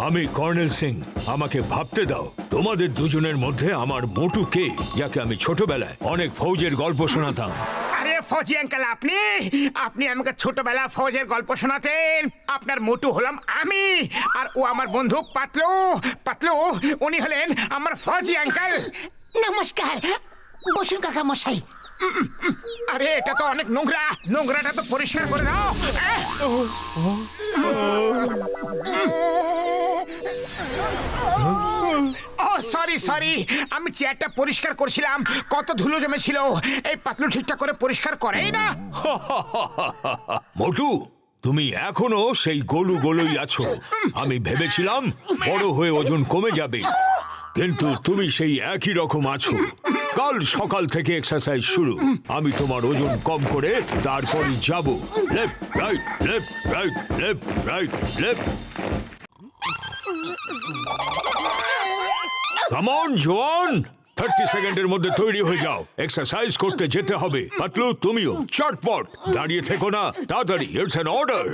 আমি কর্নেল সিং, আমাকে ভাবতে দাও তোমাদের দুজনের মধ্যে আমার মোটু কে, যাকে আমি ছোটবেলায় অনেক ফৌজের গল্প শোনাতাম। আরে ফৌজি আঙ্কেল, আপনি আপনি আমাকে ছোটবেলা ফৌজের গল্প শোনাতেন। আপনার মোটু হলাম আমি, আর ও আমার বন্ধু পাতলু। পাতলু উনি হলেন আমার ফৌজি আঙ্কেল। নমস্কার, বসুন কাকা মশাই। আরে এটা তো অনেক নোংরা, নোংরাটা তো পরিষ্কার করে দাও। ও সরি সরি, আমি চেয়ারটা পরিষ্কার করছিলাম, কত ধুলো জমেছিল। এই পাতলু ঠিকঠাক করে পরিষ্কার করেই না। মোটু, তুমি এখনো সেই গোলু গোলুই আছো। আমি ভেবেছিলাম বড় হয়ে ওজন কমে যাবে, কিন্তু তুমি সেই একই রকম আছো। কাল সকাল থেকে এক্সারসাইজ শুরু। আমি তোমার ওজন কম করে তারপরই যাব। Left right left right left right left. Come on jawan, 30 সেকেন্ডের মধ্যে তৈরি হয়ে যাও, এক্সারসাইজ করতে যেতে হবে। পাতলু তুমিও চটপট, দাঁড়িয়ে থেকো না, তাড়াতাড়ি, ইটস অ্যান অর্ডার।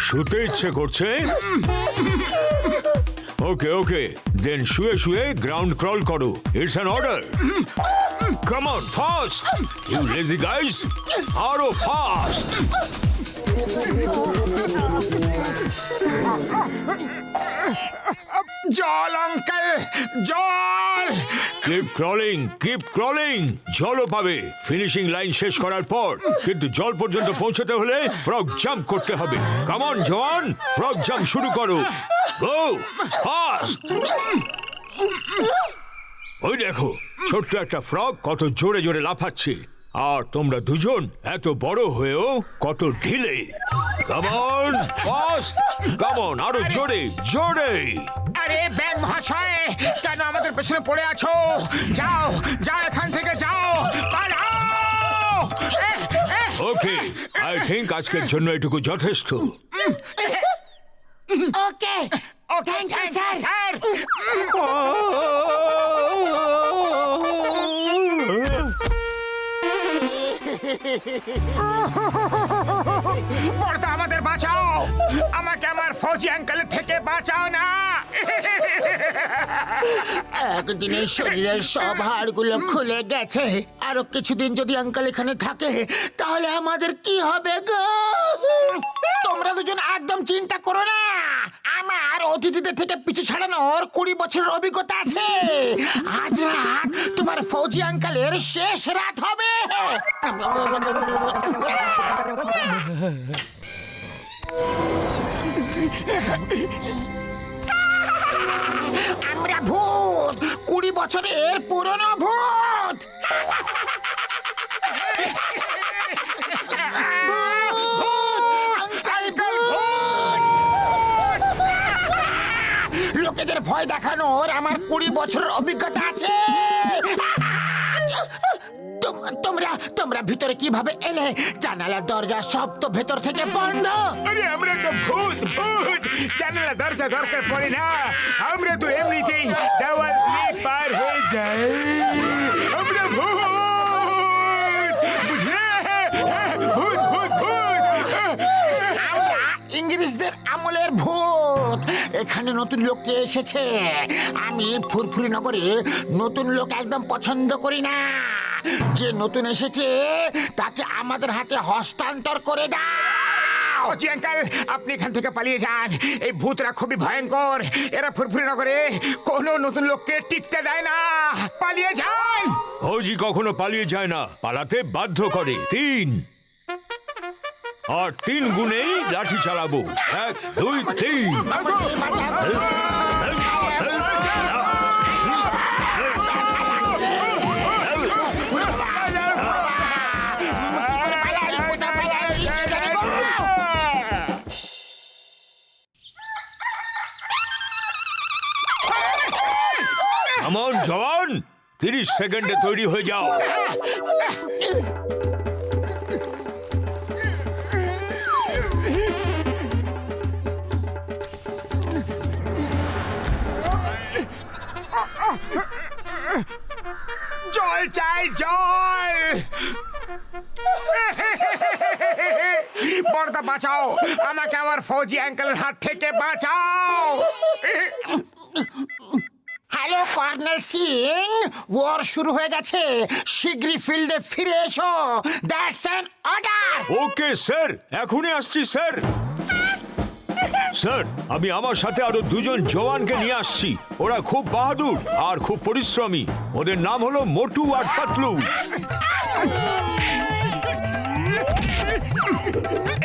শুতে ইচ্ছে করছে? ওকে ওকে, দেন শুয়ে শুয়ে গ্রাউন্ড ক্রল করো, it's an order. Come on fast, you lazy guys, আরো ফাস্ট। জল আঙ্কেল, জল। কিপ ক্রলিং, কিপ ক্রলিং, জলও পাবে ফিনিশিং লাইন শেষ করার পর। কিন্তু জল পর্যন্ত পৌঁছতে হলে ফ্রগ জাম্প করতে হবে। Come on jawan, frog jump শুরু করো, গো ফাস্ট। ওই দেখো, ছোট্ট একটা ফ্রগ কত জোরে জোরে লাফাচ্ছে, আর তোমরা দুজন এত বড় হয়েও কত ঢিলে। Come on fast, come on, আরো জোরে জোরে। আরে ব্যাং মহাশয়, কেন আমাদের পেছনে পড়ে আছো? যাও যাও, এখান থেকে যাও, পালাও। ওকে, আই থিংক আজকের জন্য এটুকু যথেষ্ট। ওকে, থ্যাংক ইউ স্যার। স্যার, বড়দা আমাদের বাঁচাও, আমাকে আমার ফৌজি আঙ্কেলের থেকে বাঁচাও না। একদিনে শরীরের সব হাড়গুলো খুলে গেছে। আরো কিছুদিন যদি আঙ্কেল এখানে থাকে তাহলে আমাদের কি হবে গো? তোমরা দুজন একদম চিন্তা করো না, আমার অতিথিদের থেকে পিছু ছাড়ানোর 20 বছরের অভিজ্ঞতা আছে। আজ রাত তোমার ফৌজি আঙ্কেলের শেষ রাত হবে। আমরা ভূত, 20 বছরের পুরনো ভূত। লোকেদের ভয় দেখানোর আমার 20 বছরের অভিজ্ঞতা আছে। তোমরা ভিতরে কিভাবে এলে? জানালার দরজা সব তো ভেতর থেকে বন্ধ। আরে আমরা তো ভূত, ভূত, জানালা দরজা দরকার পড়ে না, আমরা তো এমনিতেই দেওয়াল দিয়ে পার হয়ে যাই। আমরা ভূত, বুঝলে? ভূত ভূত ভূত। আমরা ইংরেজদের আমলের ভূত। এখানে নতুন লোক কে এসেছে? আমি ফুরফুরি নগরে নতুন লোক একদম পছন্দ করি না। যে নতুন এসেছে তাকে আমাদের হাতে হস্তান্তর করে দাও। ফৌজি আঙ্কেল, আপনি এখান থেকে পালিয়ে যান। এই ভূতরা খুবই ভয়ঙ্কর, এরা ফুরফুরি নগরে কোনো নতুন লোককে টিকতে দেয় না। পালিয়ে যান। ফৌজি কখনো পালিয়ে যায় না, পালাতে বাধ্য করে। 3 আর 3 গুণেই লাঠি চালাবো। 1 2 3। Come on, জওয়ান, 30 সেকেন্ডে তৈরি হয়ে যাও। জল চাই, জল। বড়দা বাঁচাও আমাকে, আমার ফৌজি আঙ্কেলের হাত থেকে বাঁচাও। হ্যালো কর্নেল সিং, ওয়ার শুরু হয়ে গেছে, শিগগিরই ফিল্ডে ফিরে এসো। That's an order. Okay sir, এখনই আসছি স্যার। স্যার, আমি আমার সাথে আরো 2 জন জওয়ানকে নিয়ে আসছি। ওরা খুব বাহাদুর আর খুব পরিশ্রমী। ওদের নাম হলো মোটু আর পাতলু।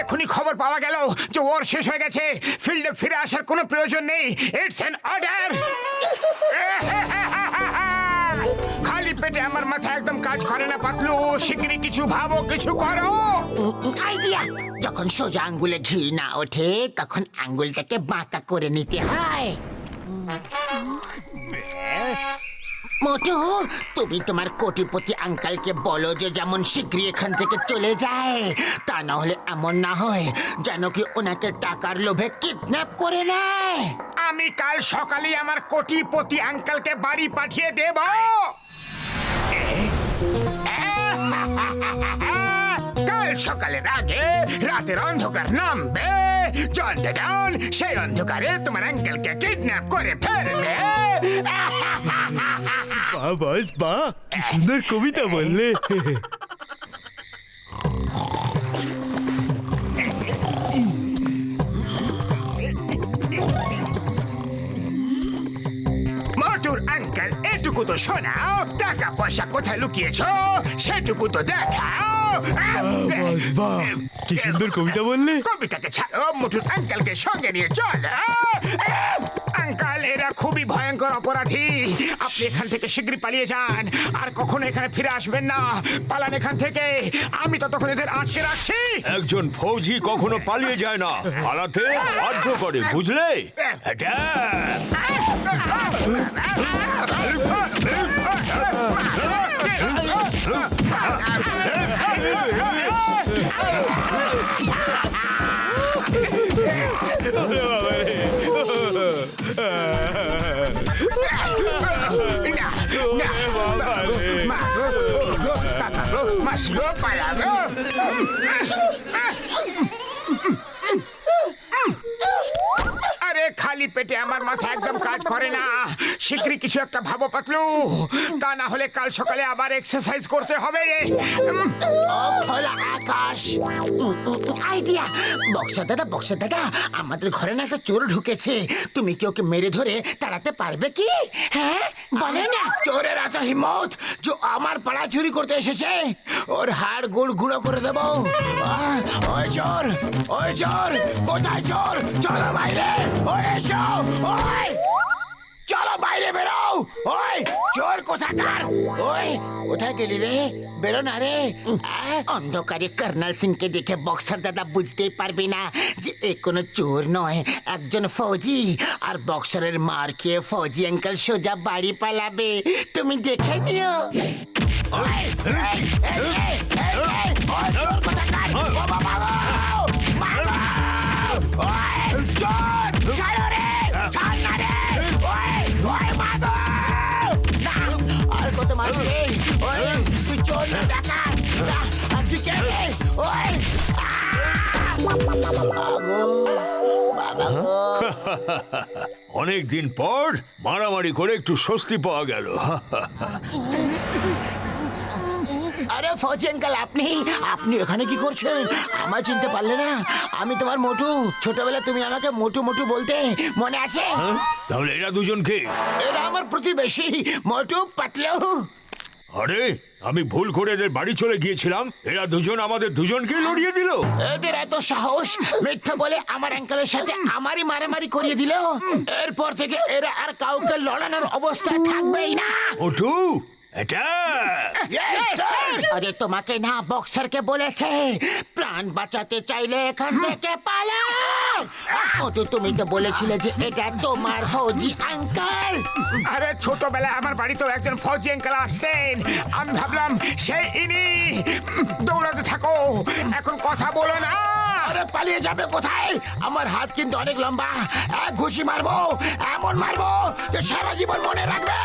এখনই খবর পাওয়া গেল যে ওর শেষ হয়ে গেছে, ফিল্ডে ফিরে আসার কোনো প্রয়োজন নেই। It's an order. খালি পেটে আমার মাথা একদম কাজ করে না পাতলু, শিগগিরই কিছু ভাবো, কিছু করো। আইডিয়া, যখন সোজা আঙ্গুলে ঘি না ওঠে তখন আঙ্গুলটাকে বাঁকা করে নিতে হয়। মোটু, তুমি তোমার কোটিপতি আঙ্কালকে বলো যে যেমন শীঘ্রই এখান থেকে চলে যায়, তা না হলে এমন না হয় যেন কি ওনাকে টাকার লোভে কিডন্যাপ করে নেয়। আমি কাল সকালে আমার কোটিপতি আঙ্কেলকে বাড়ি পাঠিয়ে দেব। কাল সকালের আগে রাতের অন্ধকার নামবে, জল ডাউন, সেই অন্ধকারে তোমার আঙ্কেলকে কিডন্যাপ করে ফেলবে। বাস বা, কি সুন্দর কবিতা বললে। মোটুর আঙ্কেল, এটুকু তো শোনাও, টাকা পয়সা কোথায় লুকিয়েছো সেটুকু তো দেখাও। বাস বা, কি সুন্দর কবিতা বললে। কবিতাকে ছাড়ো, মোটুর আঙ্কেলকে সঙ্গে নিয়ে চল। আঙ্কেল, এরা খুবই ভয়ঙ্কর অপরাধী। আপনি এখান থেকে শীঘ্রই পালিয়ে যান, আর কখনো এখানে ফিরে আসবেন না। পালান এখান থেকে, আমি ততক্ষণ এদের আটকে রাখছি। একজন ফৌজি কখনো পালিয়ে যায় না, পালাতে বাধ্য করে, বুঝলে? এটা মাসিগো, পালাগো। আরে খালি পেটে আমার মাথা একদম কাজ করে না, শীঘ্রই কিছু একটা ভাবো পাতলু, তা না হলে কাল সকালে আবার এক্সারসাইজ করতে হবে। খোলা আকাশ। আইডিয়া, বক্সার দাদা, আমাদের ঘরে না একটা চোর ঢুকেছে। তুমি কি ওকে মেরে ধরে তাড়াতে পারবে কি? হ্যাঁ, বলে না। চোরের এত হিম্মত যে আমার পাড়া চুরি করতে এসেছে, ওর হাড় গুঁড়ো করে দেবো। ওই চোর, কোথায় চোর? চলো বাইরে, ওই এসো, ওই চলো বাইরে বেরো। ওই চোর কোথাকার? ওই কোথায় গেলি রে? বেরো না রে। অন্ধকারে কর্নেল সিংকে দেখে বক্সার দাদা বুঝতেই পারবি না যে এ কোনো চোর নয়, একজন ফৌজি। আর বক্সারের মার খেয়ে ফৌজি আঙ্কেল সোজা বাড়ি পালাবে, তুমি দেখে নিও। ওই, এই, চোর কোথাকার? ও বাবা গো! মাগো! ওই চোর, ছাড়ো রে, ছাড় না রে। ওই মাগো! না, আর কত মারবি? ওই তুই চোর না ডাকাত? আর তুই কে রে? ওই বাবা গো! অনেক দিন পর মারামারি করে একটু স্বস্তি পাওয়া গেল। আরে ফৌজি আঙ্কেল, আপনি এখানে কি করছেন? আমায় চিনতে পারলে না? আমি তোমার মোটু। ছোটবেলা তুমি আমাকে মোটু বলতে, মনে আছে? তাহলে এরা 2 জন কে? এরা আমার প্রতিবেশী, মোটু পাতলু। আরে, আমি ভুল করে এদের বাড়ি চলে গিয়েছিলাম, এরা 2 জন আমাদের 2 জনকে লড়িয়ে দিল। এদের এত সাহস, মিথ্যা বলে আমার আঙ্কেলের সাথে আমারই মারামারি করিয়ে দিল। এরপর থেকে এরা আর কাউকে লড়ানোর অবস্থায় থাকবেই না। ওটু, এটা আরে তোমাকে না, বক্সারকে বলেছে প্রাণ বাঁচাতে চাইলে এখান থেকে পালাও। মোটু তুমি তো বলেছিলে যে এটা তোমার ফৌজি আঙ্কেল। আরে ছোটবেলায় আমার বাড়িতেও একজন ফৌজি আঙ্কেল আসতেন, আমি ভাবলাম সেই ইনি। দৌড়াতে থাকো, এখন কথা বলো না। আরে পালিয়ে যাবে কোথায়? আমার হাত কিন্তু অনেক লম্বা, এক ঘুষি মারবো, এমন মারবো যে সারা জীবন মনে রাখবে।